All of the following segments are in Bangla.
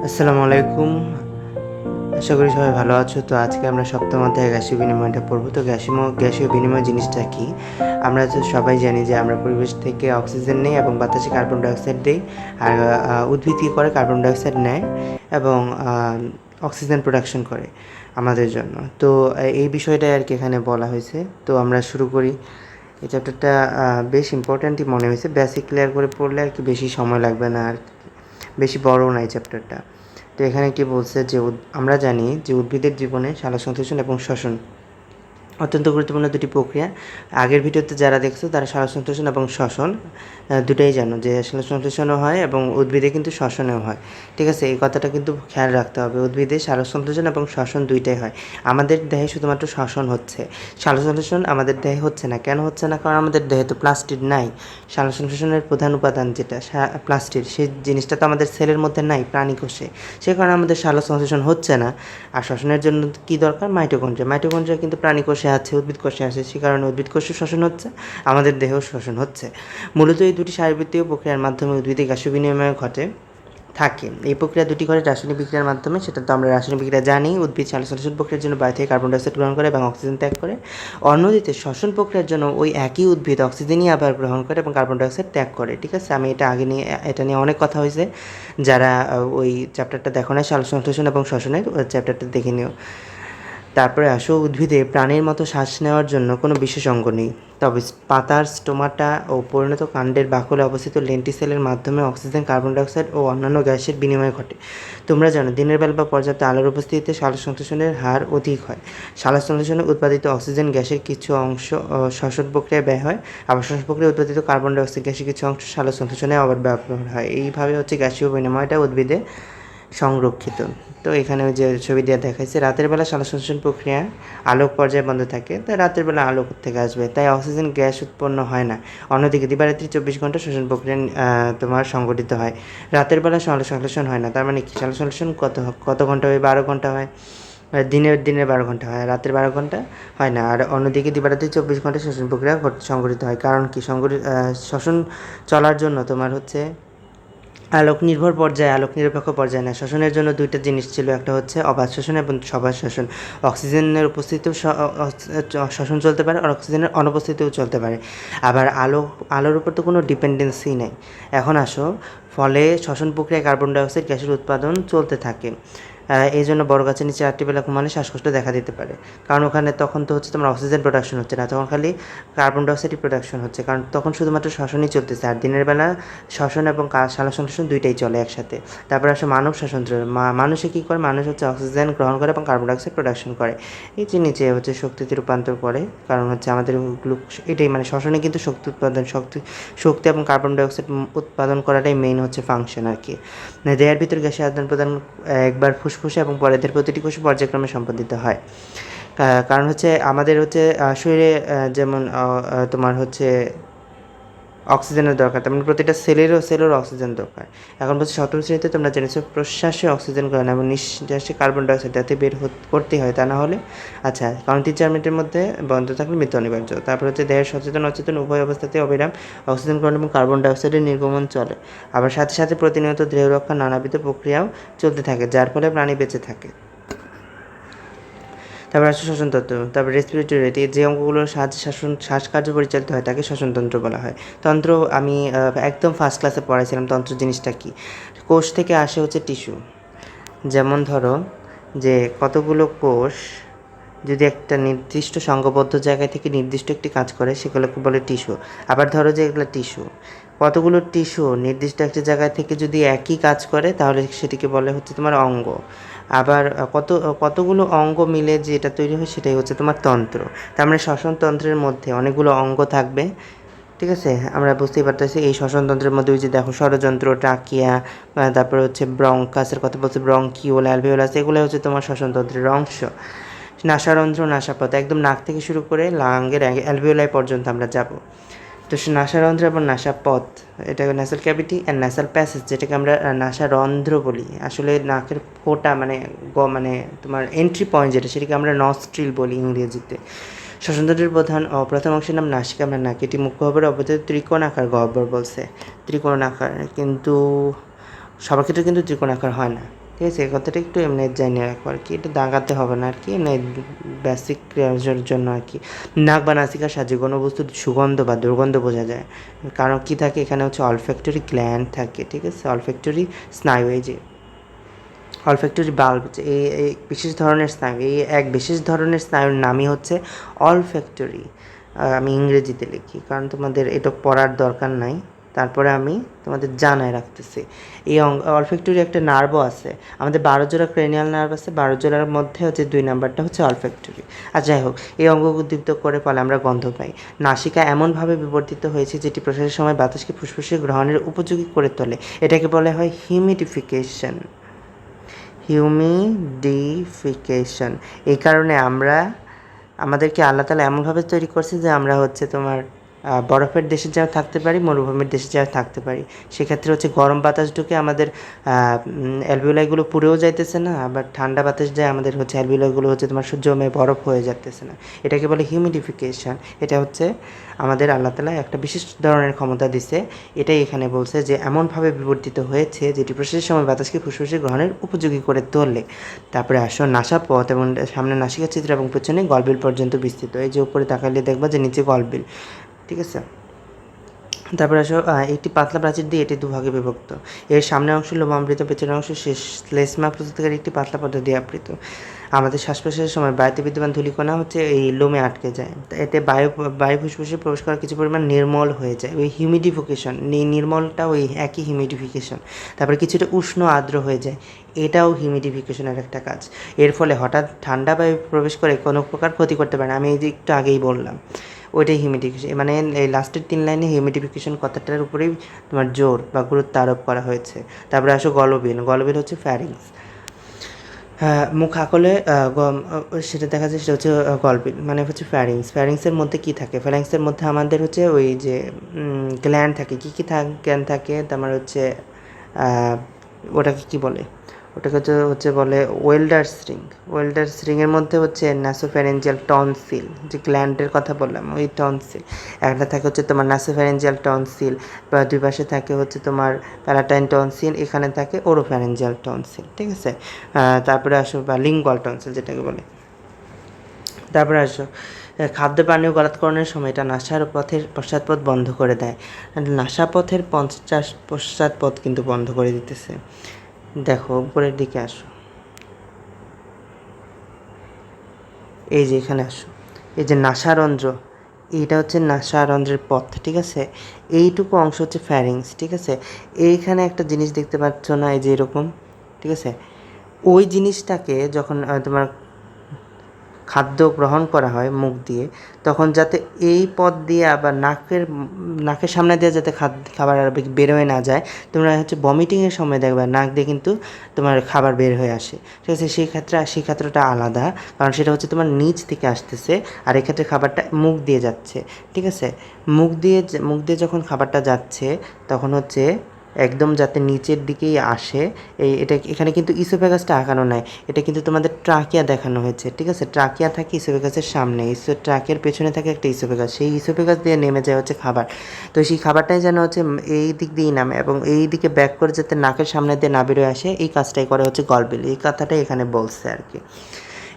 আসসালামু আলাইকুম। আশা করি সবাই ভালো আছো। তো আজকে আমরা সপ্তম অধ্যায়ে গ্যাসীয় বিনিময়টা পড়বো। তো গ্যাসীয় বিনিময় জিনিসটা কি? আমরা তো সবাই জানি যে আমরা পরিবেশ থেকে অক্সিজেন নিই এবং বাতাসে কার্বন ডাইঅক্সাইড দিই, আর উদ্ভিদ কী করে কার্বন ডাইঅক্সাইড নেয় এবং অক্সিজেন প্রোডাকশন করে আমাদের জন্য। তো এই বিষয়টাই আর কি এখানে বলা হয়েছে। তো আমরা শুরু করি। এই চ্যাপ্টারটা বেশ ইম্পর্ট্যান্টই মনে হয়েছে। বেসিক ক্লিয়ার করে পড়লে আর কি বেশি সময় লাগবে না, আর বেশি বড় না এই চ্যাপ্টারটা। তো এখানে কি বলছে যে আমরা জানি যে উদ্ভিদের জীবনে সালোকসংশ্লেষণ এবং শ্বসন অত্যন্ত গুরুত্বপূর্ণ দুটি প্রক্রিয়া। আগের ভিডিওতে যারা দেখছো তারা সালোকসংশ্লেষণ এবং শ্বসন দুটাই জানো, যে সালোকসংশ্লেষণও হয় এবং উদ্ভিদে কিন্তু শ্বসনও হয়। ঠিক আছে, এই কথাটা কিন্তু খেয়াল রাখতে হবে। উদ্ভিদে সালোকসংশ্লেষণ এবং শ্বসন দুইটাই হয়। আমাদের দেহে শুধুমাত্র শ্বসন হচ্ছে, সালোকসংশ্লেষণ আমাদের দেহে হচ্ছে না। কেন হচ্ছে না? কারণ আমাদের দেহে তো প্লাস্টিড নাই। সালোকসংশ্লেষণের প্রধান উপাদান যেটা প্লাস্টিড, সেই জিনিসটা তো আমাদের সেলের মধ্যে নাই, প্রাণী কোষে। সে কারণে আমাদের সালোকসংশ্লেষণ হচ্ছে না। আর শ্বসনের জন্য কী দরকার? মাইটোকন্ড্রিয়া। মাইটোকন্ড্রিয়া কিন্তু প্রাণী কোষে আছে, উদ্ভিদ কোষে আছে, সে কারণে উদ্ভিদ কোষে শ্বসন হচ্ছে, আমাদের দেহেও শ্বসন হচ্ছে। মূলত এই দুটি শারীরবৃত্তীয় প্রক্রিয়ার মাধ্যমে উদ্ভিদে গ্যাসীয় বিনিময় ঘটে থাকে। এই প্রক্রিয়া দুটি ঘটে রাসায়নিক বিক্রিয়ার মাধ্যমে, সেটা তো আমরা রাসায়নিক বিক্রিয়া জানি। উদ্ভিদ সালোকসংশ্লেষণ প্রক্রিয়ার জন্য বায়ু থেকে কার্বন ডাইঅক্সাইড গ্রহণ করে এবং অক্সিজেন ত্যাগ করে। অন্যদিকে শ্বসন প্রক্রিয়ার জন্য ওই একই উদ্ভিদ অক্সিজেনই আবার গ্রহণ করে এবং কার্বন ডাইঅক্সাইড ত্যাগ করে। ঠিক আছে, আমি এটা নিয়ে অনেক কথা হয়েছে। যারা ওই চ্যাপ্টারটা দেখো না, সালোকসংশ্লেষণ এবং শ্বসনের, ওই চ্যাপ্টারটা দেখে নিও। তারপরে আসো, উদ্ভিদে প্রাণীর মতো শ্বাস নেওয়ার জন্য কোনো বিশেষ অঙ্গ নেই। তবে পাতার স্টোমাটা ও পরিণত কাণ্ডের বাকলে অবস্থিত লেন্টিসেলের মাধ্যমে অক্সিজেন, কার্বন ডাইঅক্সাইড ও অন্যান্য গ্যাসের বিনিময় ঘটে। তোমরা জানো দিনের বেলা বা পর্যাপ্ত আলোর উপস্থিতিতে সালোকসংশ্লেষণের হার অধিক হয়। সালোকসংশ্লেষণে উৎপাদিত অক্সিজেন গ্যাসের কিছু অংশ শ্বসন প্রক্রিয়ায় ব্যয় হয়, আবার শ্বসন প্রক্রিয়ায় উৎপাদিত কার্বন ডাইঅক্সাইড গ্যাসের কিছু অংশ সালোকসংশ্লেষণে আবার ব্যবহার হয়। এইভাবে হচ্ছে গ্যাসীয় বিনিময়টা উদ্ভিদে সংরক্ষিত। তো এখানে যে ছবি দিয়ে দেখাইছে, রাতের বেলা সালোকসংশ্লেষণ প্রক্রিয়া আলোক পর্যায়ে বন্ধ থাকে, তাই রাতের বেলা আলো থেকে আসবে, তাই অক্সিজেন গ্যাস উৎপন্ন হয় না। অন্যদিকে দিবারাত্রি 24 ঘন্টা শ্বসন প্রক্রিয়া তোমার সংগঠিত হয়। রাতের বেলা সালোকসংশ্লেষণ হয় না। তার মানে কি, সালোকসংশ্লেষণ কত ঘন্টা হয়? 12 ঘন্টা হয়। দিনের 12 ঘন্টা হয়, রাতের 12 ঘন্টা হয় না। আর অন্যদিকে দিবারাত্রি 24 ঘন্টা শ্বসন প্রক্রিয়া সংগঠিত হয়। কারণ কি, শ্বসন চলার জন্য তোমার হচ্ছে আলোক নিরপেক্ষ পর্যায়ে না। শ্বসনের জন্য দুইটা জিনিস ছিল, একটা হচ্ছে অবাধ শ্বসন এবং সবাধ শ্বসন। অক্সিজেনের উপস্থিতিতেও শ্বসন চলতে পারে, আর অক্সিজেনের অনুপস্থিতিতেও চলতে পারে। আবার আলোর উপর তো কোনো ডিপেন্ডেন্সি নেই। এখন আসো, ফলে শ্বসন প্রক্রিয়ায় কার্বন ডাইঅক্সাইড গ্যাসের উৎপাদন চলতে থাকে। এই জন্য বড় গাছের নিচে রাত্রিবেলা ঘুমালে শ্বাসকষ্ট দেখা দিতে পারে, কারণ ওখানে তখন তো হচ্ছে তোমার অক্সিজেন প্রোডাকশন হচ্ছে না, তখন খালি কার্বন ডাইঅক্সাইডই প্রোডাকশন হচ্ছে, কারণ তখন শুধুমাত্র শ্বসনই চলতেছে। আর দিনের বেলা শ্বসন এবং সালোকসংশ্লেষণ দুইটাই চলে একসাথে। তারপর আসে মানব শ্বসনতন্ত্র। মানুষে কী করে? মানুষ হচ্ছে অক্সিজেন গ্রহণ করে এবং কার্বন ডাইঅক্সাইড প্রোডাকশন করে, এই যে নিচে হচ্ছে শক্তিতে রূপান্তর করে। কারণ হচ্ছে আমাদের এটাই মানে শ্বসনে কিন্তু শক্তি এবং কার্বন ডাইঅক্সাইড উৎপাদন করাটাই মেইন হচ্ছে ফাংশন আর কি। দেহের ভিতর গ্যাসের আদান প্রদান একবার ফুসফুসে এবং পরে দেহের প্রতিটি কোষে পর্যায়ক্রমে সম্পাদিত হয়। কারণ হচ্ছে আমাদের হচ্ছে শরীরে যেমন তোমার হচ্ছে অক্সিজেনের দরকার, তেমন প্রতিটা সেলেরও অক্সিজেন দরকার। এখন বলছে সপ্তম শ্রেণীতে তোমরা জেনেছো প্রশ্বাসে অক্সিজেন গ্রহণ এবং নিঃশ্বাসে কার্বন ডাইঅক্সাইড যাতে করতে হয়, তা না হলে আচ্ছা, কারণ 3-4 মিনিটের মধ্যে বন্ধ থাকলে মৃত্যু অনিবার্য। তারপর হচ্ছে দেহের সচেতন অচেতন উভয় অবস্থাতে অবিরাম অক্সিজেন গ্রহণ এবং কার্বন ডাইঅক্সাইডের নির্গমন চলে। আবার সাথে সাথে প্রতিনিয়ত দেহ রক্ষার নানাবিধ প্রক্রিয়াও চলতে থাকে, যার ফলে প্রাণী বেঁচে থাকে। তারপর আসছে শ্বসনতন্ত্র। তারপর রেসপিরেটরি রেট, যে অঙ্গগুলোর সাহায্যে শ্বাসকার্য পরিচালিত হয় তাকে শ্বসনতন্ত্র বলা হয়। তন্ত্র আমি একদম ফার্স্ট ক্লাসে পড়াইছিলাম তন্ত্র জিনিসটা কি। কোষ থেকে আসে হচ্ছে টিস্যু। যেমন ধরো যে কতগুলো কোষ যদি একটা নির্দিষ্ট সংঘবদ্ধ জায়গায় থেকে নির্দিষ্ট একটি কাজ করে, সেগুলোকে বলে টিস্যু। আবার ধরো যে এগুলো টিস্যু, কতগুলো টিস্যু নির্দিষ্ট একটা জায়গায় থেকে যদি একই কাজ করে, তাহলে সেটিকে বলে হচ্ছে তোমার অঙ্গ। আবার কতগুলো অঙ্গ মিলে যেটা তৈরি হয় সেটাই হচ্ছে তোমার তন্ত্র। তার মানে শ্বসনতন্ত্রের মধ্যে অনেকগুলো অঙ্গ থাকবে। ঠিক আছে, আমরা বুঝতেই পারতেছি। এই শ্বসনতন্ত্রের মধ্যে ওই যে দেখো ষড়যন্ত্র, ট্রাকিয়া, তারপরে হচ্ছে ব্রঙ্কাসের কথা বলছে, ব্রঙ্কিওল, অ্যালভিওলাস, এগুলো হচ্ছে তোমার শ্বসনতন্ত্রের অংশ। নাসারন্ধ্র, নাসাপথ, একদম নাক থেকে শুরু করে লাঙ্গের অ্যালভিওলাই পর্যন্ত আমরা যাব। তো নাসারন্ধ্র এবং নাসাপথ, এটাকে nasal cavity and nasal passage, যেটাকে আমরা নাসারন্ধ্র বলি। আসলে নাকের ফোঁটা মানে মানে তোমার এন্ট্রি পয়েন্ট যেটা, সেটাকে আমরা নস্ট্রিল বলি ইংরেজিতে। শ্বসনতন্ত্রের প্রধান ও প্রথম অংশের নাম নাসিকা। আমরা নাক, এটি মুখ্য গহ্বরে অবস্থিত ত্রিকোণাকার গহ্বর বলছে, ত্রিকোণাকার, কিন্তু সবার ক্ষেত্রে কিন্তু ত্রিকোণাকার হয় না। ঠিক আছে, এই কথাটা একটু এমনি জানিয়ে রাখবো আর কি, এটা দাগাতে হবে না আর কি, এমনি বেসিক ক্রিয়ার জন্য আর কি। নাক বা নাসিকার সাহায্যে কোনো বস্তুর সুগন্ধ বা দুর্গন্ধ বোঝা যায়, কারণ কী থাকে এখানে হচ্ছে অলফ্যাক্টরি গ্ল্যান্ড থাকে। ঠিক আছে, অলফ্যাক্টরি স্নায়ু, এই যে অলফ্যাক্টরি বাল্ব, এই বিশেষ ধরনের স্নায়ু, এই এক বিশেষ ধরনের স্নায়ুর নামই হচ্ছে অলফ্যাক্টরি। আমি ইংরেজিতে লিখি কারণ তোমাদের এটা পড়ার দরকার নাই, তারপরে আমি তোমাদের জানায় রাখতেছি। এই অলফ্যাক্টরি একটা নার্ভও আছে, আমাদের 12 জোড়া ক্রেনিয়াল নার্ভ আছে, 12 জোড়ার মধ্যে হচ্ছে 2 নাম্বারটা হচ্ছে অলফ্যাক্টরি। আর যাই হোক, এই অঙ্গ উদ্দীপ্ত করে ফলে আমরা গন্ধ পাই। নাসিকা এমনভাবে বিবর্তিত হয়েছে যেটি প্রশ্বাসের সময় বাতাসকে ফুসফুসে গ্রহণের উপযোগী করে তোলে, এটাকে বলা হয় হিউমিডিফিকেশন। হিউমিডিফিকেশন। এই কারণে আমাদেরকে আল্লাহ তাআলা এমনভাবে তৈরি করছে যে আমরা হচ্ছে তোমার বরফের দেশে যাও থাকতে পারি, মরুভূমির দেশে যাও থাকতে পারি। সেক্ষেত্রে হচ্ছে গরম বাতাস ঢুকে আমাদের অ্যালভিওলাইগুলো পুড়েও যাইতেছে না, আবার ঠান্ডা বাতাস যায় আমাদের হচ্ছে অ্যালভিওলাইগুলো হচ্ছে তোমার জমে বরফ হয়ে যাইতেছে না। এটাকে বলে হিউমিডিফিকেশন। এটা হচ্ছে আমাদের আল্লাহ তাআলা একটা বিশেষ ধরনের ক্ষমতা দিছে। এটাই এখানে বলছে যে এমনভাবে বিবর্তিত হয়েছে যেটি প্রশ্বাসের সময় বাতাসকে ফুসফুসে গ্রহণের উপযোগী করে তোলে। তারপরে আসো নাসাপথ, এবং সামনে নাসিকা ছিদ্র এবং পেছনে গলবিল পর্যন্ত বিস্তৃত। এই যে উপরে তাকালে দেখবা যে নিচে গলবিল। ঠিক আছে, তারপরে আসো একটি পাতলা প্রাচীর দিয়ে এটি দুভাগে বিভক্ত। এর সামনের অংশ লোমাবৃত, পেছনের অংশ শ্লেষ্মা প্রস্তুতকারী একটি পাতলা পর্দা দিয়ে আবৃত। আমাদের শ্বাস প্রশ্বাসের সময় বায়ুতে বিদ্যমান ধূলিকণা হচ্ছে এই লোমে আটকে যায়, এতে বায়ু ফুসফুসে প্রবেশ করার কিছু পরিমাণ নির্মল হয়ে যায়, ওই হিউমিডিফিকেশন, নির্মলটা ওই একই হিউমিডিফিকেশন। তারপরে কিছুটা উষ্ণ আর্দ্র হয়ে যায়, এটাও হিউমিডিফিকেশনের একটা কাজ। এর ফলে হঠাৎ ঠান্ডা বায়ু প্রবেশ করে কোনো প্রকার ক্ষতি করতে পারে না, আমি এই যে একটু আগেই বললাম ওইটাই হিউমিডিফিকেশন। মানে এই লাস্টের 3 লাইনে হিউমিডিফিকেশন কথাটার উপরেই তোমার জোর বা গুরুত্ব আরোপ করা হয়েছে। তারপরে আসো গলবিল। গলবিল হচ্ছে ফ্যারিংস। মুখ আকলে সেটা দেখা যায়, সেটা হচ্ছে গলবিল মানে হচ্ছে ফ্যারিংস। ফ্যারিংসের মধ্যে কী থাকে? ফ্যারিংসের মধ্যে আমাদের হচ্ছে ওই যে গ্ল্যান্ড থাকে। কী কী গ্ল্যান্ড থাকে? তোমার হচ্ছে ওটাকে কী বলে, ওটাকে হচ্ছে বলে ওয়েল্ডার্স রিং। ওয়েল্ডার্স রিংয়ের মধ্যে হচ্ছে নাসোফ্যারেঞ্জিয়াল টনসিল, যে গ্ল্যান্ডের কথা বললাম ওই টনসিল। একটা থাকে হচ্ছে তোমার নাসোফ্যারেঞ্জিয়াল টনসিল, বা দুই পাশে থাকে হচ্ছে তোমার প্যালাটাইন টনসিল, এখানে থাকে ওরোফ্যারেঞ্জিয়াল টনসিল। ঠিক আছে, তারপরে আসো বা লিঙ্গুয়াল টনসিল যেটাকে বলে। তারপরে আসো খাদ্য পানীয় গলাৎকরণের সময় এটা নাসার পথের পশ্চাৎপথ বন্ধ করে দেয়। নাসাপথের পশ্চাৎপথ কিন্তু বন্ধ করে দিতেছে। দেখো উপরের দিকে আসো, এই যে এখানে আসো, এই যে নাসারন্ধ্র, এইটা হচ্ছে নাসারন্ধ্রের পথ। ঠিক আছে, এইটুকু অংশ হচ্ছে ফ্যারিংস। ঠিক আছে, এইখানে একটা জিনিস দেখতে পাচ্ছ না, এই যে এরকম। ঠিক আছে, ওই জিনিসটাকে যখন তোমার খাদ্য গ্রহণ করা হয় মুখ দিয়ে, তখন যাতে এই পথ দিয়ে আবার নাকের সামনে দিয়ে যাতে খাবার আর বেরোয় না যায়, তোমরা হচ্ছে ভমিটিংয়ের সময় দেখবে নাক দিয়ে কিন্তু তোমার খাবার বের হয়ে আসে। ঠিক আছে, সেই ক্ষেত্রটা আলাদা, কারণ সেটা হচ্ছে তোমার নিচ থেকে আসতেছে, আর এক্ষেত্রে খাবারটা মুখ দিয়ে যাচ্ছে। ঠিক আছে, মুখ দিয়ে যখন খাবারটা যাচ্ছে তখন হচ্ছে একদম যাতে নিচের দিকেই আসে। এটা এখানে কিন্তু ইসোফেগাসটা আঁকানো নাই, এটা কিন্তু তোমাদের ট্রাকিয়া দেখানো হয়েছে। ঠিক আছে, ট্রাকিয়া থাকে ইসোফেগাসের সামনে, ট্রাকের পেছনে থাকে একটা ইসোফেগাস, সেই ইসোফেগাস দিয়ে নেমে যায় হচ্ছে খাবার। তো সেই খাবারটাই যেন হচ্ছে এই দিক দিয়েই নামে এবং এই দিকে ব্যাক করে যাতে নাকের সামনে দিয়ে না বেরোয় আসে, এই কাজটাই করে হচ্ছে গলবিল। এই কথাটাই এখানে বলছে আর কি।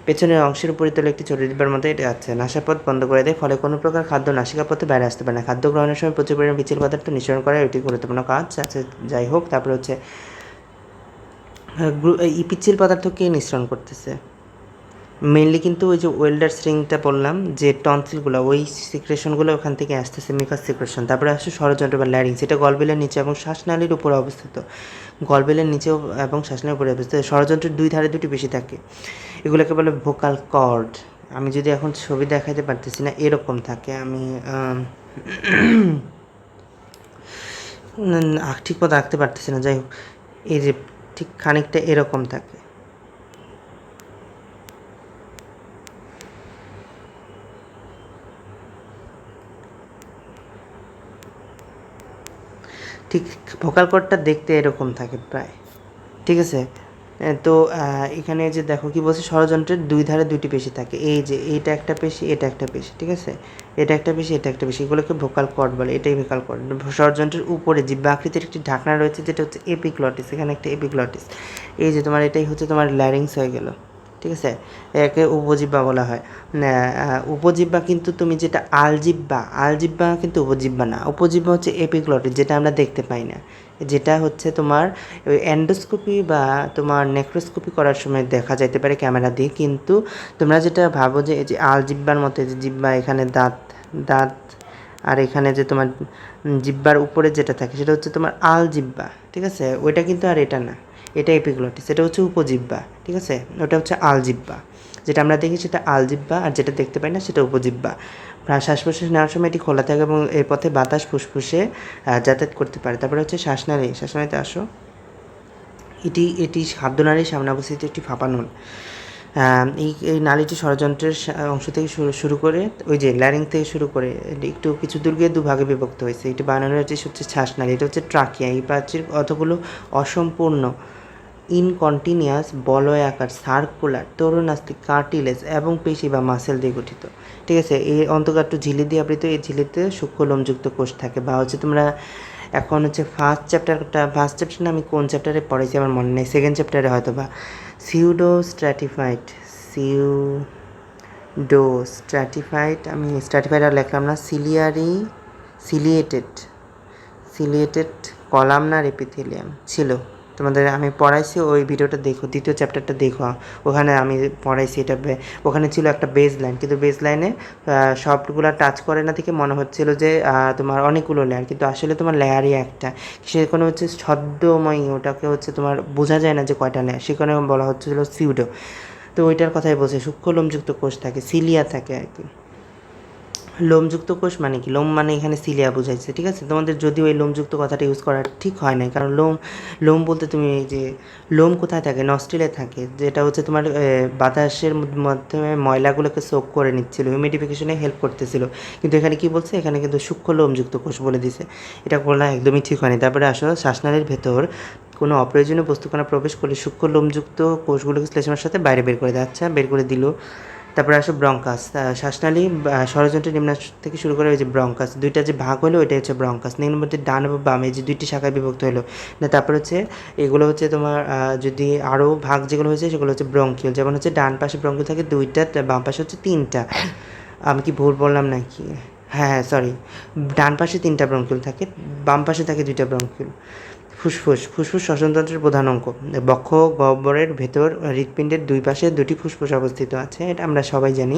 পেছনের অংশের উপরিতলে একটি ছোট ডিব্বার মতো এটা আছে, নাসাপথ বন্ধ করে দেয়, ফলে কোনো প্রকার খাদ্য নাসিকাপথে বাইরে আসতে পারে না। খাদ্য গ্রহণের সময় প্রচুর পরিমাণে পিচ্ছিল পদার্থ নিঃসরণ করা এটি গুরুত্বপূর্ণ কাজ আছে। যাই হোক, তারপরে হচ্ছে এই পিচ্ছিল পদার্থ কে নিঃসরণ করতেছে? মেনলি কিন্তু ওই যে ওয়েল্ডার্স রিংটা বললাম যে টনসিলগুলো, ওই সিক্রেশনগুলো ওখান থেকে আসতেছে, মিকাস সিক্রেশন। তারপরে আসছে ষড়যন্ত্র বা ল্যারিংস, এটা গলবিলের নিচে এবং শ্বাসনালীর উপরে অবস্থিত। গলবিলের নিচেও এবং শ্বাসনালীর উপরে অবস্থিত। ষড়যন্ত্রের দুই ধারে দুটি বেশি থাকে, এগুলোকে বলে ভোকাল কর্ড। আমি যদি এখন ছবি দেখাতে পারতেছি না, এরকম থাকে, আমি ঠিক মতো আঁকতে পারতেছি না। যাই হোক, এই যে ঠিক খানিকটা এরকম থাকে। ঠিক ভোকাল কর্ডটা দেখতে এরকম থাকে প্রায়। ঠিক আছে, তো এখানে যে দেখো কি বলছে, ষড়যন্ত্রের দুই ধারে দুইটি পেশি থাকে, এই যে এইটা একটা পেশি, এটা একটা পেশি, ঠিক আছে, এটা একটা পেশি, এটা একটা পেশি, এগুলোকে ভোকাল কর্ড বলে, এটাই ভোকাল কর্ড। ষড়যন্ত্রের উপরে জিহ্বা আকৃতির একটি ঢাকনা রয়েছে যেটা হচ্ছে এপিগ্লটিস, এখানে একটা এপিগ্লটিস, এই যে তোমার এটাই হচ্ছে তোমার ল্যারিংস হয়ে গেল, ঠিক আছে, একে উপজিহ্বা বলা হয়। উপজিহ্বা কিন্তু তুমি যেটা আলজিহ্বা, আলজিহ্বা কিন্তু উপজিহ্বা না, উপজিহ্বা হচ্ছে এপিগ্লটিস, যেটা আমরা দেখতে পাই না, যেটা হচ্ছে তোমার এন্ডোস্কোপি বা তোমার নেক্রোস্কোপি করার সময় দেখা যাইতে পারে ক্যামেরা দিয়ে, কিন্তু তোমরা যেটা ভাবো যে এই যে আলজিহ্বার মতো যে জিহ্বা, এখানে দাঁত দাঁত আর এখানে যে তোমার জিহ্বার উপরে যেটা থাকে সেটা হচ্ছে তোমার আলজিহ্বা, ঠিক আছে, ওইটা কিন্তু আর এটা না, এটা এপিগ্লটিস, এটা হচ্ছে উপজিহ্বা, ঠিক আছে, ওটা হচ্ছে আলজিহ্বা, যেটা আমরা দেখি সেটা আলজিহ্বা, আর যেটা দেখতে পাই না সেটা উপজিহ্বা। শ্বাস প্রশ্বাস নেওয়ার সময় এটি খোলা থাকে এবং এর পথে বাতাস ফুসফুসে যাতায়াত করতে পারে। তারপরে হচ্ছে শ্বাসনালী, শ্বাসনালীতে আসো, এটি এটি খাদ্যনালীর সামনে অবস্থিত একটি ফাঁপা নল। এই নালীটি ষড়যন্ত্রের অংশ থেকে শুরু করে ওই যে ল্যারিং থেকে শুরু করে একটু কিছু দূর গিয়ে দুভাগে বিভক্ত হয়েছে, এটি বানানো হচ্ছে শ্বাসনালী, এটা হচ্ছে ট্রাকিয়া, এই প্রাচীর অতগুলো অসম্পূর্ণ ইনকন্টিনিউয়াস বলয় আকার সার্কুলার তরুণাস্থি কার্টিলেজ এবং পেশি বা মাসেল দিয়ে গঠিত, ঠিক আছে, এই অন্তর্গাত্র ঝিলি দিয়ে আবৃত, এই ঝিলিতে সূক্ষ্ম লোমযুক্ত কোষ থাকে, বা হচ্ছে তোমরা এখন হচ্ছে ফার্স্ট চ্যাপ্টার আমি কোন চ্যাপ্টারে পড়েছি আমার মনে নেই, সেকেন্ড চ্যাপ্টারে হয়তো বা সিউডো স্ট্র্যাটিফাইড আমি স্ট্র্যাটিফাইড আর লিখলাম না, সিলিয়েটেড সিলিয়েটেড কলামনার এপিথেলিয়াম ছিল, তোমাদের আমি পড়াইছি, ওই ভিডিওটা দেখো, দ্বিতীয় চ্যাপ্টারটা দেখো, ওখানে আমি পড়াইছি এটা, ওখানে ছিল একটা বেজ লাইন, কিন্তু বেজ লাইনে সবগুলো টাচ করে না থেকে মনে হচ্ছিল যে তোমার অনেকগুলো লেয়ার, কিন্তু আসলে তোমার লেয়ারই একটা, সেখানে হচ্ছে ছদ্মময়ী, ওটাকে হচ্ছে তোমার বোঝা যায় না যে কয়টা লেয়ার, সেখানে বলা হচ্ছিল সিউডো। তো ওইটার কথাই বলছে, সূক্ষ্ম লোমযুক্ত কোষ থাকে, সিলিয়া থাকে আর কি। লোমযুক্ত কোষ মানে কি, লোম মানে এখানে সিলিয়া বোঝাইছে, ঠিক আছে, তোমাদের যদিও এই লোমযুক্ত কথাটা ইউজ করা ঠিক হয় নাই, কারণ লোম বলতে তুমি এই যে লোম কোথায় থাকে, নস্ট্রিলে থাকে, যেটা হচ্ছে তোমার বাতাসের মাধ্যমে ময়লাগুলোকে সোক করে নিচ্ছিল, হিউমিডিফিকেশনে হেল্প করতেছিল, কিন্তু এখানে কি বলছে, এখানে কিন্তু সূক্ষ্ম লোমযুক্ত কোষ বলে দিছে, এটা বলা একদমই ঠিক হয়নি। তারপরে আসো, শ্বাসনালীর ভেতর কোনো অপ্রয়োজনীয় বস্তুকণা প্রবেশ করলে সূক্ষ্ম লোমযুক্ত কোষগুলোকে শ্লেষ্মার সাথে বাইরে বের করে দেয়, আচ্ছা বের করে দিল। তারপরে আসো ব্রঙ্কাস, শ্বাসনালী ষড়যন্ত্রের নিম্নাংশ থেকে শুরু করে ওই যে ব্রঙ্কাস, দুইটা যে ভাগ হলো ওইটাই হচ্ছে ব্রঙ্কাস, নিম্নবর্তী ডান এবং বামে যে দুইটি শাখায় বিভক্ত হলো না, তারপর হচ্ছে এগুলো হচ্ছে তোমার যদি আরও ভাগ যেগুলো হয়েছে সেগুলো হচ্ছে ব্রঙ্কিউল, যেমন হচ্ছে ডান পাশে ব্রঙ্কিউল থাকে দুইটা, বাম পাশে হচ্ছে তিনটা, আমি কি ভুল বললাম নাকি, হ্যাঁ সরি, ডান পাশে তিনটা ব্রঙ্কিউল থাকে, বাম পাশে থাকে দুইটা ব্রঙ্কিউল। ফুসফুস শ্বসনতন্ত্রের প্রধান অঙ্গ, বক্ষ গহ্বরের ভেতর হৃৎপিণ্ডের দুই পাশে দুটি ফুসফুস অবস্থিত আছে, এটা আমরা সবাই জানি,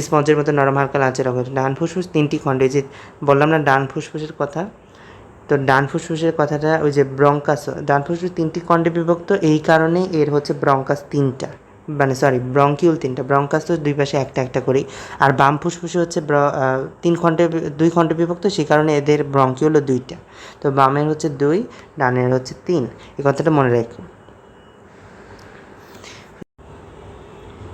স্পঞ্জের মতো নরম হালকা লালচে রঙের। ডান ফুসফুস তিনটি খণ্ডে, যে বললাম না ডান ফুসফুসের কথা, তো ডান ফুসফুসের কথাটা ওই যে ব্রঙ্কাস, ডান ফুসফুস তিনটি খণ্ডে বিভক্ত, এই কারণে এর হচ্ছে ব্রঙ্কাস তিনটা, মানে সরি ব্রঙ্কিউল তিনটা, ব্রঙ্কাস তো দুই পাশে একটা একটা করেই, আর বাম ফুসফুসে হচ্ছে দুই খণ্ডে বিভক্ত, সেই কারণে এদের ব্রঙ্কিউলও দুইটা, তো বামের হচ্ছে দুই, ডানের হচ্ছে তিন, এই কথাটা মনে রাখো।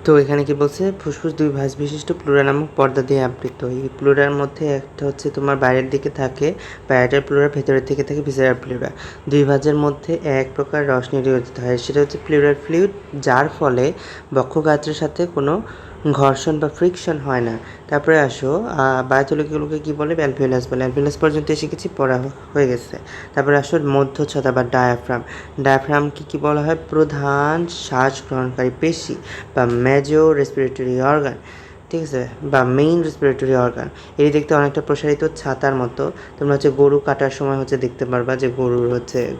তো এখানে কি বলছে, ফুসফুস দুই ভাঁজ বিশিষ্ট প্লুরা নামক পর্দা দিয়ে আবৃত, এই প্লুরার মধ্যে একটা হচ্ছে তোমার বাইরের দিকে থাকে প্যারাটাল প্লুরা, ভেতরের দিকে থাকে ভিসেরাল প্লুরা, দুই ভাঁজের মধ্যে এক প্রকার রস নির্গত হয়, সেটা হচ্ছে প্লুরাল ফ্লুইড, যার ফলে বক্ষগাত্রের সাথে কোনো ঘর্ষণ বা ফ্রিকশন হয় না। তারপরে আসো, বায়ুথলিগুলোকে কী বলে, অ্যালভিওলাস বলে, অ্যালভিওলাস পর্যন্ত এসে কিছু পড়া হয়ে গেছে। তারপরে আসো মধ্যচ্ছদা বা ডায়াফ্রামকে কী বলা হয়, প্রধান শ্বাস গ্রহণকারী পেশি বা মেজর রেসপিরেটরি অর্গান, ঠিক আছে, বা মেইন রেসপিরেটরি অর্গান, এটি দেখতে অনেকটা প্রসারিত ছাতার মতো, তোমরা হচ্ছে গরু কাটার সময় হচ্ছে দেখতে পারবা যে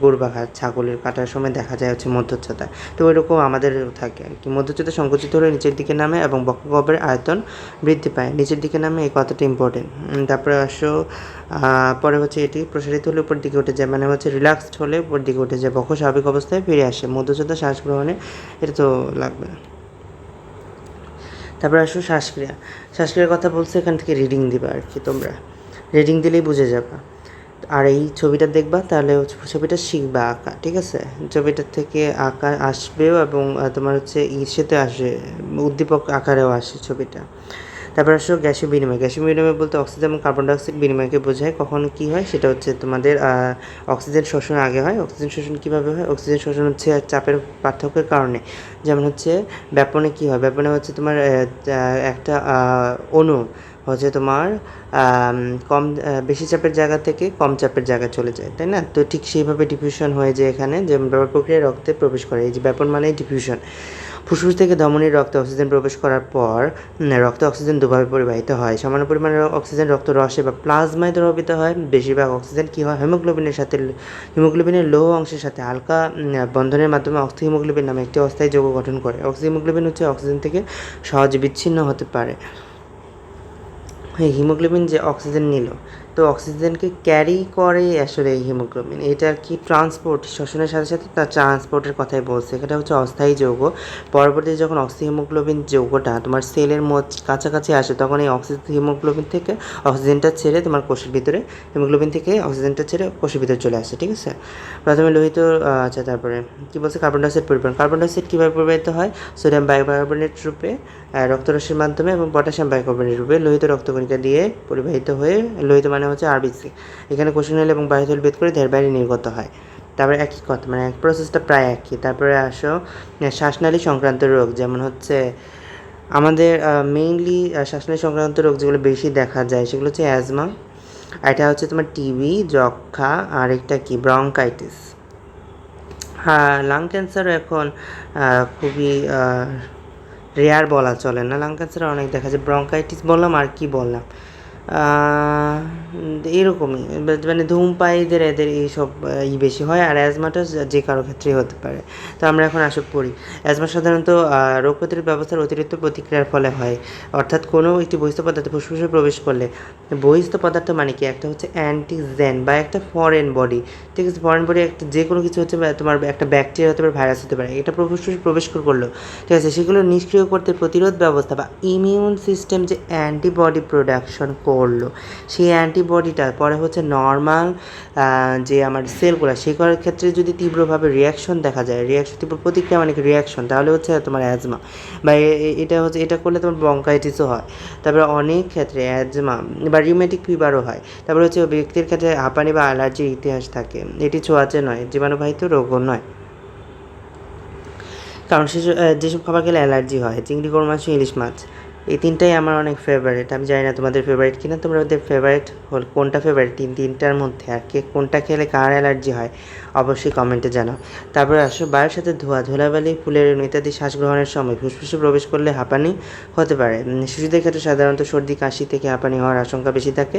গরু বা ছাগলের কাটার সময় দেখা যায় হচ্ছে মধ্যচ্ছদা, তো ওইরকম আমাদেরও থাকে আর কি, মধ্যচ্ছদা সংকুচিত হলে নিচের দিকে নামে এবং বক্ষগহ্বরের আয়তন বৃদ্ধি পায়, নিচের দিকে নামে, এই কথাটা ইম্পর্টেন্ট। তারপরে আসো, পরে হচ্ছে এটি প্রসারিত হলে উপর দিকে উঠে যায়, মানে হচ্ছে রিল্যাক্সড হলে উপর দিকে উঠে যায়, বক্ষ স্বাভাবিক অবস্থায় ফিরে আসে, মধ্যচ্ছদা শ্বাস গ্রহণে, এটা তো লাগবে না। তারপরে আসো শ্বাসক্রিয়ার কথা বলছে, এখান থেকে রিডিং দিবা আর কি, তোমরা রিডিং দিলেই বুঝে যাবা, আর এই ছবিটা দেখবা তাহলে ছবিটা শিখবা আঁকা, ঠিক আছে, ছবিটার থেকে আঁকা আসবেও এবং তোমার হচ্ছে ইসেতে আসে, উদ্দীপক আকারেও আসে ছবিটা। তারপর আসো গ্যাসীয় বিনিময়। গ্যাসীয় বিনিময় বলতে অক্সিজেন এবং কার্বন ডাইঅক্সাইড বিনিময়কে বোঝায়। কখন কী হয় সেটা হচ্ছে তোমাদের অক্সিজেন শোষণ আগে হয়। অক্সিজেন শোষণ কীভাবে হয়? অক্সিজেন শোষণ হচ্ছে চাপের পার্থক্যের কারণে। যেমন হচ্ছে ব্যাপনে কী হয়? ব্যাপনে হচ্ছে তোমার একটা অণু হচ্ছে তোমার বেশি চাপের জায়গা থেকে কম চাপের জায়গায় চলে যায়, তাই না? তো ঠিক সেইভাবে ডিফিউশন হয়ে যায় এখানে, যে ব্যাপন প্রক্রিয়ায় রক্তে প্রবেশ করে। এই যে ব্যাপন মানেই ডিফিউশন। ফুসফুস থেকে ধমনীর রক্তে অক্সিজেন প্রবেশ করার পর রক্তে অক্সিজেন দুভাবে পরিবাহিত হয়। সামান্য পরিমাণে অক্সিজেন রক্ত রসে বা প্লাজমায় দ্রবীভূত হয়। বেশিরভাগ অক্সিজেন কী হয়? হিমোগ্লোবিনের লৌহ অংশের সাথে হালকা বন্ধনের মাধ্যমে অক্সিহিমোগ্লোবিন নামে একটি অস্থায়ী যৌগ গঠন করে। অক্সিহিমোগ্লোবিন হচ্ছে অক্সিজেন থেকে সহজে বিচ্ছিন্ন হতে পারে। এই হিমোগ্লোবিন যে অক্সিজেন নিল, তো অক্সিজেনকে ক্যারি করে আসলে এই হিমোগ্লোবিন। এটা কি ট্রান্সপোর্ট, শ্বসনের সাথে সাথে তার ট্রান্সপোর্টের কথাই বলছে। এটা হচ্ছে অস্থায়ী যৌগ। পরবর্তীতে যখন অক্সিহিমোগ্লোবিন যৌগটা তোমার সেলের কাছাকাছি আসে, তখন এই হিমোগ্লোবিন থেকে অক্সিজেনটা ছেড়ে তোমার কোষের ভিতরে, হিমোগ্লোবিন থেকে অক্সিজেনটা ছেড়ে কোষের ভিতরে চলে আসে, ঠিক আছে? প্রথমে লোহিত, আচ্ছা তারপরে কী বলছে? কার্বন ডাইঅক্সাইড পরিবহন। কার্বন ডাইঅক্সাইড কীভাবে প্রবাহিত হয়? সোডিয়াম বাইকার্বনেট রূপে রক্তরসের মাধ্যমে এবং পটাশিয়াম বাইকার্বনেট রূপে লোহিত রক্তকণিকা দিয়ে পরিবাহিত হয়ে, লোহিত মানে হচ্ছে আরবিসি, এখানে কোষনালী এবং বায়ুথলি ভেদ করে দেহের বাইরে নির্গত হয়। তারপরে একই কথা, মানে প্রসেসটা প্রায় একই। তারপরে আসো শ্বাসনালী সংক্রান্ত রোগ, যেমন হচ্ছে আমাদের মেইনলি শ্বাসনালী সংক্রান্ত রোগ যেগুলো বেশি দেখা যায় সেগুলো হচ্ছে অ্যাজমা, এটা হচ্ছে তোমার টিবি, যক্ষা, আর একটা কি ব্রঙ্কাইটিস। হ্যাঁ, লাং ক্যান্সারও এখন খুবই রেয়ার বলা চলে না, লাং ক্যান্সার অনেক দেখা যায়। ব্রঙ্কাইটিস বললাম, আর কি বললাম, এরকমই, মানে ধূমপায়ীদের এদের এইসব বেশি হয়। আর অ্যাজমাটা যে কারো ক্ষেত্রেই হতে পারে। তো আমরা এখন আসে পড়ি। অ্যাজমা সাধারণত রোগ প্রতিরোধ ব্যবস্থার অতিরিক্ত প্রতিক্রিয়ার ফলে হয়। অর্থাৎ কোনো একটি বহিস্থ পদার্থ ফুসফুসে প্রবেশ করলে, বহিস্থ পদার্থ মানে কি? একটা হচ্ছে অ্যান্টিজেন বা একটা ফরেন বডি, ঠিক আছে? ফরেন বডি একটা যে কোনো কিছু হচ্ছে, তোমার একটা ব্যাকটেরিয়া হতে পারে, ভাইরাস হতে পারে, এটা ফুসফুসে প্রবেশ করলো, ঠিক আছে? সেগুলো নিষ্ক্রিয় করতে প্রতিরোধ ব্যবস্থা বা ইমিউন সিস্টেম যে অ্যান্টিবডি প্রোডাকশন করলো, সেই অ্যান্টিবডিটা পরে হচ্ছে নর্মাল যে আমার সেলগুলো, সেগুলোর ক্ষেত্রে যদি তীব্রভাবে রিয়াকশন দেখা যায়, তীব্র প্রতিক্রিয়া মানে কি রিয়াকশন, তাহলে হচ্ছে তোমার অ্যাজমা। বা এটা হচ্ছে, এটা করলে তোমার ব্রঙ্কাইটিসও হয়। তারপরে অনেক ক্ষেত্রে অ্যাজমা বা রিউমেটিক ফিভারও হয়। তারপরে হচ্ছে ব্যক্তির ক্ষেত্রে হাঁপানি বা অ্যালার্জির ইতিহাস থাকে। এটি ছোঁয়াচে নয়, জীবাণুবাহিত রোগও নয়। কারণ যেসব খাবার খেলে অ্যালার্জি হয়, চিংড়ি, গরু মাংস, ইলিশ মাছ, এই তিনটাই আমার অনেক ফেভারিট। আমি জানি না তোমাদের ফেভারিট কিনা, তোমাদের ফেভারিট কোনটা ফেভারিট তিনটার মধ্যে, আর কে কোনটা খেলে কার অ্যালার্জি হয় অবশ্যই কমেন্টে জানাও। তারপরে আসো বায়ুর সাথে ধুলাবালি, ফুলের ইত্যাদি শ্বাস গ্রহণের সময় ফুসফুসে প্রবেশ করলে হাঁপানি হতে পারে। শিশুদের ক্ষেত্রে সাধারণত সর্দি কাশি থেকে হাঁপানি হওয়ার আশঙ্কা বেশি থাকে।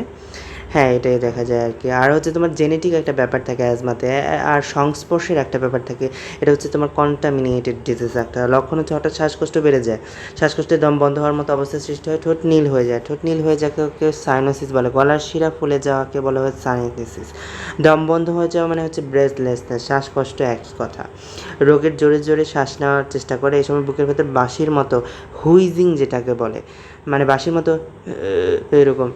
হ্যাঁ, এটাই দেখা যায় আর কি। আর হচ্ছে তোমার জেনেটিক একটা ব্যাপার থাকে অ্যাজমাতে, আর সংস্পর্শের একটা ব্যাপার থাকে। এটা হচ্ছে তোমার কন্টামিনেটেড ডিজিজ। একটা লক্ষণ হচ্ছে হঠাৎ শ্বাসকষ্ট বেড়ে যায়, শ্বাসকষ্টে দম বন্ধ হওয়ার মতো অবস্থার সৃষ্টি হয়, ঠোঁট নীল হয়ে যায়। ঠোঁট নীল হয়ে যাকে কেউ সাইনোসিস বলে, গলার শিরা ফুলে যাওয়াকে বলা হয় সাইনোসিস। দম বন্ধ হয়ে যাওয়া মানে হচ্ছে ব্রেথলেসনেস, শ্বাসকষ্ট, একই কথা। রোগের জোরে জোরে শ্বাস নেওয়ার চেষ্টা করে, এই সময় বুকের ভেতর বাঁশির মতো হুইজিং যেটাকে বলে, মানে বাঁশির মতো এরকম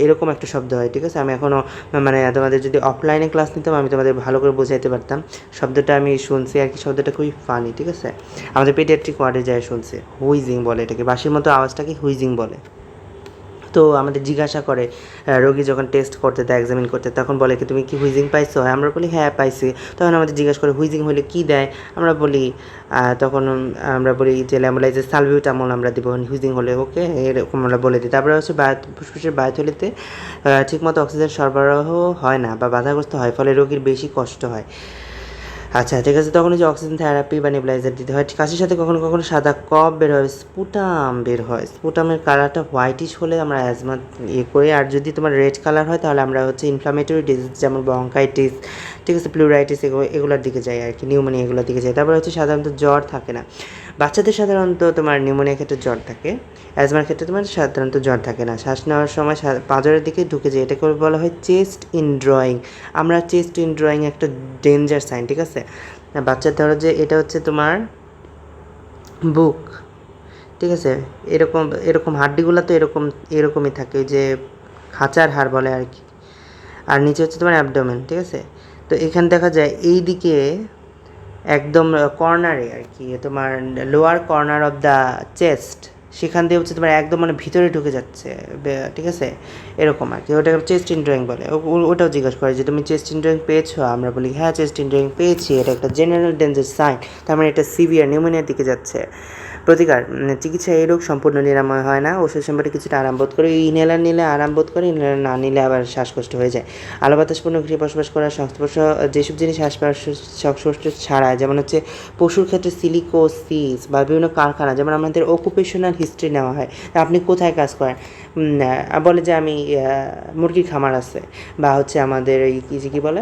এরকম একটা শব্দ হয়, ঠিক আছে? আমি এখনও মানে তোমাদের যদি অফলাইনে ক্লাস নিতাম আমি তোমাদের ভালো করে বোঝাইতে পারতাম। শব্দটা আমি শুনছি আর কি, শব্দটা খুবই ফানি, ঠিক আছে? আমাদের পেডিয়াট্রিক ওয়ার্ডে যায় শুনছে, হুইজিং বলে এটাকে, বাঁশির মতো আওয়াজটাকে হুইজিং বলে। তো আমাদের জিজ্ঞাসা করে রোগী যখন টেস্ট করতে দেয়, এক্সামিন করতে, তখন বলে কি তুমি কি হুইজিং পাইছো? আমরা বলি হ্যাঁ পাইছি। তখন আমাদের জিজ্ঞাসা করে হুইজিং হলে কী দেয়? আমরা বলি তখন আমরা বলি যে ল্যামোলাইজের সালবিউটামল আমরা দিব হুইজিং হলে, ওকে, এরকম আমরা বলে দিই। তারপরে হচ্ছে ফুসফুসের বায়ুথলিতে ঠিকমতো অক্সিজেন সরবরাহ হয় না বা বাধাগ্রস্ত হয়, ফলে রোগীর বেশি কষ্ট হয়। আচ্ছা ঠিক আছে, তখন যে অক্সিজেন থেরাপি বা নেবুলাইজার দিতে হয়। কাশির সাথে কখনো কখনো সাদা কফ বের হয়, স্পুটাম বের হয়। স্পুটামের কালারটা হোয়াইটিশ হলে আমরা অ্যাজমা করি। আর যদি তোমার রেড কালার হয় তাহলে আমরা হচ্ছে ইনফ্লামেটরি ডিজিজ যেমন ব্রঙ্কাইটিস, ঠিক আছে, প্লুরাইটিস, এগুলোর দিকে যাই আর কি, নিউমোনিয়া এগুলোর দিকে যাই। তারপরে হচ্ছে সাধারণত জ্বর থাকে না। বাচ্চাদের সাধারণত তোমার নিউমোনিয়ার ক্ষেত্রে জ্বর থাকে, অ্যাজমার ক্ষেত্রে তোমার সাধারণত জ্বর থাকে না। শ্বাস নেওয়ার সময় পাঁজরের দিকে ঢুকে যায়, এটাকে বলা হয় চেস্ট ইন ড্রয়িং। আমরা চেস্ট ইন ড্রয়িং একটা ডেঞ্জার সাইন, ঠিক আছে? বাচ্চার ধরো যে এটা হচ্ছে তোমার বুক, ঠিক আছে, এরকম এরকম হাড্ডিগুলো তো এরকমই থাকে, ওই যে খাঁচার হাড় বলে আর কি। আর নিচে হচ্ছে তোমার অ্যাবডোমেন, ঠিক আছে? তো এখানে দেখা যায় এই দিকে একদম কর্নারে আর কি, তোমার lower corner of the chest, সেখান দিয়ে হচ্ছে তোমার একদম মানে ভিতরে ঢুকে যাচ্ছে, ঠিক আছে, এরকম আর কি। ওটাকে চেস্ট ইনড্রয়িং বলে। ওটাও জিজ্ঞাসা করে যে তুমি চেস্ট ইনড্রয়িং পেয়েছো? আমরা বলি হ্যাঁ চেস্ট ইনড্রয়িং পেয়েছি, এটা একটা জেনারেল ডেঞ্জার সাইন, তার মানে এটা সিভিয়ার নিউমোনিয়ার দিকে যাচ্ছে। প্রতিকার চিকিৎসা এই রোগ সম্পূর্ণ নিরাময় হয় না, ওষুধ সম্পর্কে কিছুটা আরাম বোধ করে, ইনহেলার নিলে আরাম বোধ করে, ইনহেলার না নিলে আবার শ্বাসকষ্ট হয়ে যায়। আলো বাতাসপূর্ণ গৃহে বসবাস করা, সংস্পর্শ যেসব জিনিস শ্বাসকষ্ট ছাড়ায়, যেমন হচ্ছে পশুর ক্ষেত্রে সিলিকোসিস বা বিভিন্ন কারখানা, যেমন আমাদের অকুপেশনাল হিস্ট্রি নেওয়া হয়, আপনি কোথায় কাজ করেন, বলে যে আমি মুরগির খামার আছে, বা হচ্ছে আমাদের এই কী বলে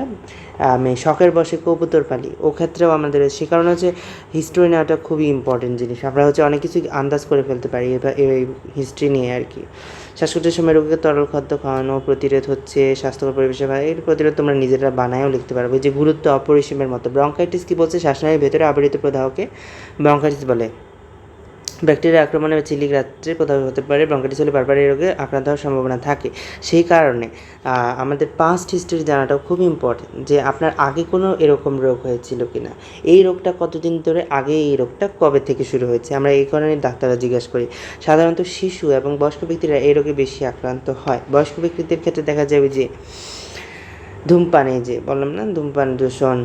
আমি শখের বসে কবুতর পালি, ও ক্ষেত্রেও আমাদের সে কারণে হচ্ছে হিস্ট্রি নেওয়াটা খুবই ইম্পর্টেন্ট জিনিস। আমরা হচ্ছে অনেক কিছু আন্দাজ করে ফেলতে পারি এই হিস্ট্রি নিয়ে আর কি। শ্বাসকষ্টের সময় রোগীকে তরল খাদ্য খাওয়ানো, প্রতিরোধ হচ্ছে স্বাস্থ্যকর পরিবেশে, এর প্রতিরোধ তোমরা নিজেরা বানায়ও লিখতে পারবে। যে গুরুত্ব অপরিসীমের মতো। ব্রঙ্কাইটিস কী বলছে? শ্বাসনালীর ভেতরে আবৃত প্রদাহকে ব্রঙ্কাইটিস বলে। ব্যাকটেরিয়া আক্রমণে বা চিলিক রাত্রে প্রদাহ হতে পারে। ব্রঙ্কাইটিস হলে বারবার এই রোগে আক্রান্ত হওয়ার সম্ভাবনা থাকে। সেই কারণে আমাদের পাস্ট হিস্ট্রি জানাটাও খুব ইম্পর্টেন্ট, যে আপনার আগে কোনো এরকম রোগ হয়েছিল কি না, এই রোগটা কতদিন ধরে আগে, এই রোগটা কবে থেকে শুরু হয়েছে, আমরা এই কারণে ডাক্তাররা জিজ্ঞাসা করি। সাধারণত শিশু এবং বয়স্ক ব্যক্তিরা এই রোগে বেশি আক্রান্ত হয়। বয়স্ক ব্যক্তিদের ক্ষেত্রে দেখা যাবে যে ধূমপান, এই যে বললাম না ধূমপান দূষণ,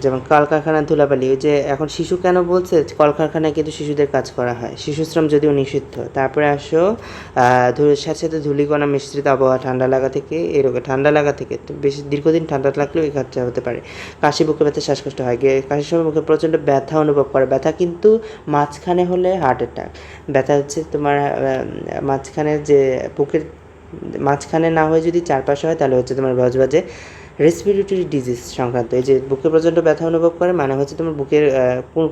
যেমন কলকারখানার ধুলাবালি, ওই যে এখন শিশু কেন বলছে, কলকারখানায় কিন্তু শিশুদের কাজ করা হয়, শিশুশ্রম যদিও নিষিদ্ধ। তারপরে আসো সাথে সাথে ধূলিকণা মিশ্রিত আবহাওয়া, ঠান্ডা লাগা থেকে এই রোগে, ঠান্ডা লাগা থেকে বেশি দীর্ঘদিন ঠান্ডা লাগলেও এই কাজটা হতে পারে। কাশি, বুকে ব্যথা, শ্বাসকষ্ট হয়, কাশির সময় মুখে প্রচণ্ড ব্যথা অনুভব করে। ব্যথা কিন্তু মাঝখানে হলে হার্ট অ্যাটাক, ব্যথা হচ্ছে তোমার মাঝখানের যে বুকের মাঝখানে না হয়ে যদি চারপাশে হয় তাহলে হচ্ছে তোমার বজবাজে রেসপিরেটরি ডিজিজ সংক্রান্ত। এই যে বুকে প্রচণ্ড ব্যথা অনুভব করে মানে হচ্ছে তোমার বুকের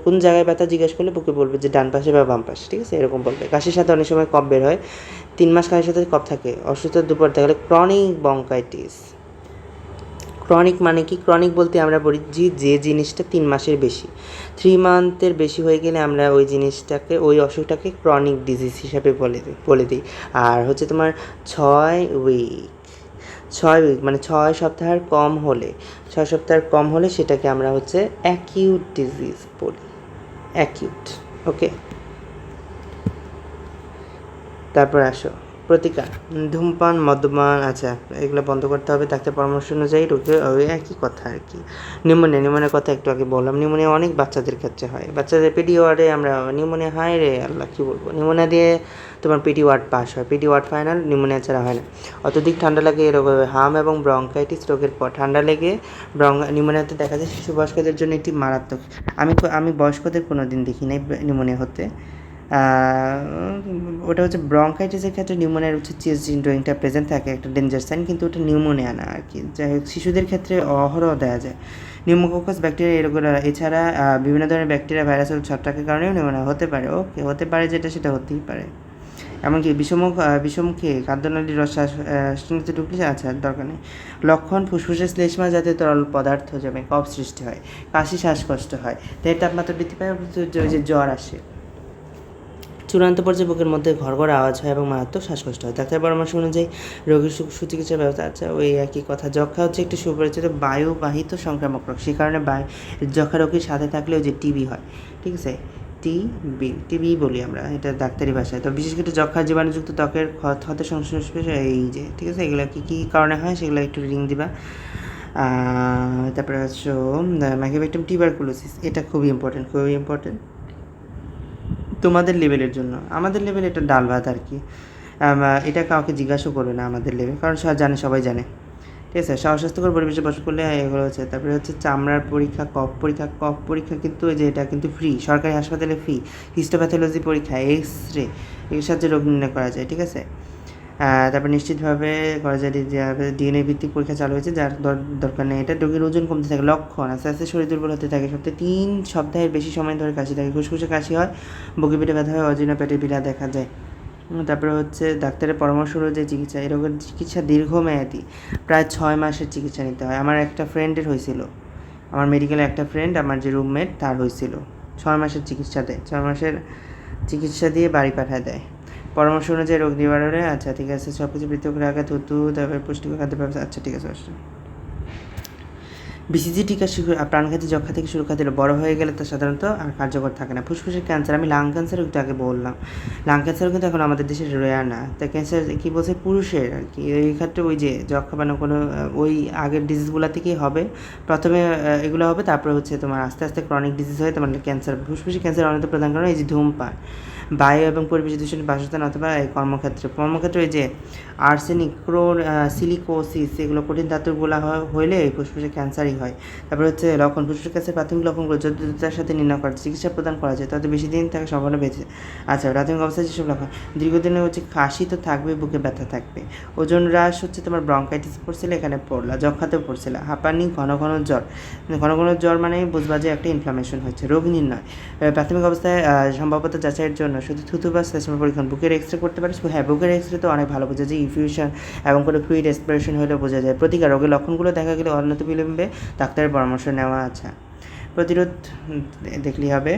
কোন জায়গায় ব্যথা জিজ্ঞেস করলে বুকে বলবে যে ডান পাশে বা বাম পাশে, ঠিক আছে, এরকম বলবে। কাশির সাথে অনেক সময় কফ বের হয়, 3 মাস কাশির সাথে কফ থাকে। অসুস্থতার দুপুর দেখা গেলে ক্রনিক ব্রঙ্কাইটিস। ক্রনিক মানে কি? ক্রনিক বলতে আমরা বলি যে জিনিসটা 3 মাসের বেশি, 3 মান্থের বেশি হয়ে গেলে আমরা ওই জিনিসটাকে, ওই অসুখটাকে ক্রনিক ডিজিজ হিসাবে বলে দিই। আর হচ্ছে তোমার 6 উইক মানে 6 সপ্তাহের কম হলে, 6 সপ্তাহের কম হলে সেটাকে আমরা হচ্ছে অ্যাকিউট ডিজিজ বলি, অ্যাকিউট। ওকে, তারপর আসো প্রতিকার। ধূমপান, মদ্যপান, আচ্ছা এগুলো বন্ধ করতে হবে ডাক্তার পরামর্শ অনুযায়ী। রোগীর ওই একই কথা আর কি। নিউমোনিয়ার কথা একটু আগে বললাম। নিউমোনিয়া অনেক বাচ্চাদের ক্ষেত্রে হয়। বাচ্চাদের পেডি ওয়ার্ডে আমরা নিউমোনিয়া, হায় রে আল্লাহ কী বলবো, নিউমোনিয়া দিয়ে তোমার পেডি ওয়ার্ড পাস হয়, পেডি ওয়ার্ড ফাইনাল, নিউমোনিয়া ছাড়া হয় না। অত্যধিক ঠান্ডা লাগে এই রোগ হবে। হাম এবং ব্রঙ্কাইটিস রোগের পর ঠান্ডা লেগে নিউমোনিয়াতে দেখা যায় শিশু বয়স্কদের জন্য এটি মারাত্মক। আমি বয়স্কদের কোনো দিন দেখি নাই নিউমোনিয়া হতে। ওটা হচ্ছে ব্রঙ্কাইটিসের ক্ষেত্রে নিউমোনিয়ার হচ্ছে চেস্ট ইনড্রয়িংটা প্রেজেন্ট থাকে, একটা ডেঞ্জার সাইন, কিন্তু ওটা নিউমোনিয়া না আর কি। যাই হোক, শিশুদের ক্ষেত্রে অহরহ দেওয়া যায়। নিউমোকোকাস ব্যাকটেরিয়া এরকম, এছাড়া বিভিন্ন ধরনের ব্যাকটেরিয়া, ভাইরাস ও ছত্রাকের কারণেও নিউমোনিয়া হতে পারে। ওকে, হতে পারে যেটা সেটা হতেই পারে। এমনকি বিষমুখে খাদ্যনালীর রস শ্বাসনালীতে ঢুকলে আচ্ছা দরকার নেই। লক্ষণ: ফুসফুসে শ্লেষ্মা জাতীয় তরল পদার্থ জমে, কফ সৃষ্টি হয়, কাশি, শ্বাসকষ্ট হয়, দেহের তাপমাত্রা বৃদ্ধি পায়, যে জ্বর আসে। চূড়ান্ত পর্যায়ে বুকের মধ্যে ঘড়ঘড় আওয়াজ হয় এবং মারাত্মক শ্বাসকষ্ট হয়। ডাক্তার পরামর্শ অনুযায়ী রোগীর সুচিকিৎসার ব্যবস্থা। আচ্ছা, ওই একই কথা। যক্ষা হচ্ছে একটি সুপরিচিত বায়ুবাহিত সংক্রামক রোগ, সে কারণে যক্ষা রোগীর সাথে থাকলে ওই যে টিবি হয়, ঠিক আছে, টিবি বলি আমরা এটা ডাক্তারি ভাষায়। তো বিশেষ করে যক্ষার জীবাণুযুক্ত ত্বকের ক্ষতের সংস্পর্শে এই যে, ঠিক আছে, এগুলো কী কারণে হয় সেগুলো একটু রিং দিবা। তারপরে হচ্ছে মাইক্রোব্যাকটেরিয়াম টিউবারকুলোসিস, এটা খুবই ইম্পর্টেন্ট তোমাদের লেভেলের জন্য। আমাদের লেভেল এটা ডাল ভাত আর কি। এটা কাউকে জিজ্ঞাসা করবে না আমাদের লেভেল, কারণ সবাই জানে, ঠিক আছে। স্বাস্থ্যকর পরিবেশে বসবাস করলে এগুলো হচ্ছে। তারপরে হচ্ছে চামড়ার পরীক্ষা, কফ পরীক্ষা কিন্তু যে এটা কিন্তু ফ্রি, সরকারি হাসপাতালে ফ্রি। হিস্টোপ্যাথোলজি পরীক্ষা, এক্স-রে, এর সাহায্যে রোগ নির্ণয় করা যায়, ঠিক আছে। তারপর নিশ্চিতভাবে করা যায় ডিএনএ ভিত্তিক পরীক্ষা চালু হয়েছে, যার দরকার নেই। এটা রোগীর ওজন কমতে থাকে, লক্ষণ আস্তে আস্তে শরীর দুর্বল হতে থাকে, সপ্তাহে 3 সপ্তাহের বেশি সময় ধরে কাশি থাকে, খুসখুসে কাশি হয়, বুকে পেটে ব্যথা হয়, অজীর্ণ পেটের পীড়া দেখা যায়। তারপরে হচ্ছে ডাক্তারের পরামর্শ অনুযায়ী চিকিৎসা। এই রোগের চিকিৎসা দীর্ঘমেয়াদী, প্রায় 6 মাসের চিকিৎসা নিতে হয়। আমার একটা ফ্রেন্ডের হয়েছিল, আমার মেডিকেলে একটা ফ্রেন্ড, আমার যে রুমমেট তার হয়েছিল, 6 মাসের চিকিৎসা দেয়, 6 মাসের চিকিৎসা দিয়ে বাড়ি পাঠায় দেয়। পরামর্শ অনুযায়ী রোগ নিবারণে, আচ্ছা ঠিক আছে, সব কিছু পৃথক রাখা, থুতু, তারপরে পুষ্টিকর খাদ্য ব্যবস্থা, আচ্ছা ঠিক আছে। বিসিজি টিকা প্রাণঘাতী যক্ষা থেকে সুরক্ষা দিলে বড় হয়ে গেলে তা সাধারণত আর কার্যকর থাকে না। ফুসফুসের ক্যান্সার, আমি লাং ক্যান্সারও একটু আগে বললাম, লাং ক্যান্সারও কিন্তু এখন আমাদের দেশে রেয়ার না। তা ক্যান্সার কী বলছে পুরুষের আর কি, এই ক্ষেত্রে ওই যে যক্ষা মানে কোনো ওই আগের ডিজিজগুলো থেকেই হবে, প্রথমে এগুলো হবে, তারপরে হচ্ছে তোমার আস্তে আস্তে ক্রনিক ডিজিজ হয়ে তোমার ক্যান্সার। ফুসফুসের ক্যান্সার অন্যতম প্রধান কারণ এই যে ধূমপান, বায়ু এবং পরিবেশ দূষণ, বাসস্থান অথবা এই কর্মক্ষেত্রে এই যে আর্সেনিক, সিলিকোসিস, এগুলো কঠিন ধাতুগুলো হইলে এই ফুসফুসের ক্যান্সারই হয়। তারপরে হচ্ছে লক্ষণ, ফুসফুসের ক্যান্সার প্রাথমিক লক্ষণগুলো যদি দ্রুততার সাথে নির্ণয় করা চিকিৎসা প্রদান করা যায় তাতে বেশি দিন থাকার সম্ভাবনা বেঁচে। আচ্ছা, প্রাথমিক অবস্থায় যেসব লক্ষণ, দীর্ঘদিনে হচ্ছে কাশি তো থাকবে, বুকে ব্যথা থাকবে, ওজন হ্রাস হচ্ছে তোমার ব্রঙ্কাইটিস পড়ছিল, এখানে পড়লা, যক্ষাতেও পড়ছিল, হাঁপানি, ঘন ঘন জ্বর। ঘন ঘন জ্বর মানে বুঝবা যে একটা ইনফ্লামেশন হচ্ছে। রোগ নির্ণয়, প্রাথমিক অবস্থায় সম্ভাব্যতা যাচাইয়ের জন্য শুধু থুতু বা শ্লেষ্মা পরীক্ষণ, বুকের এক্সরে করতে পারিস। হ্যাঁ, বুকের এক্সরে তো অনেক ভালো বোঝা যায়, ইনফিউশন এবং কোনো ফ্লুইড এক্সপিরেশন হলেও বোঝা যায়। প্রতিকার, রোগের লক্ষণগুলো দেখা গেলে অনতিবিলম্বে ডাক্তারের পরামর্শ নেওয়া আছে। প্রতিরোধ দেখলেই হবে,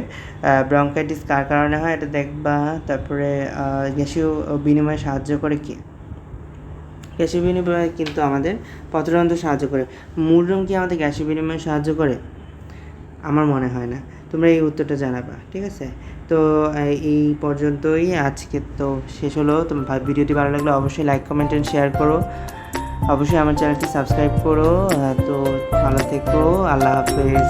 ব্রঙ্কাইটিস কার কারণে হয় এটা দেখবা। তারপরে গ্যাসীয় বিনিময়ে সাহায্য করে কি, গ্যাসীয় বিনিময়ে কিন্তু আমাদের পত্ররন্ধ্র সাহায্য করে। মূল রোগ কি আমাদের গ্যাসীয় বিনিময়ে সাহায্য করে? আমার মনে হয় না। তোমরা এই উত্তরটা জানাবা, ঠিক আছে? তো এই পর্যন্তই আজকে তো শেষ হলো। তোমার ভিডিওটি ভালো লাগলে অবশ্যই লাইক, কমেন্ট অ্যান্ড শেয়ার করো। অবশ্যই আমার চ্যানেলটি সাবস্ক্রাইব করো। তো ভালো থেকো, আল্লাহ হাফেজ।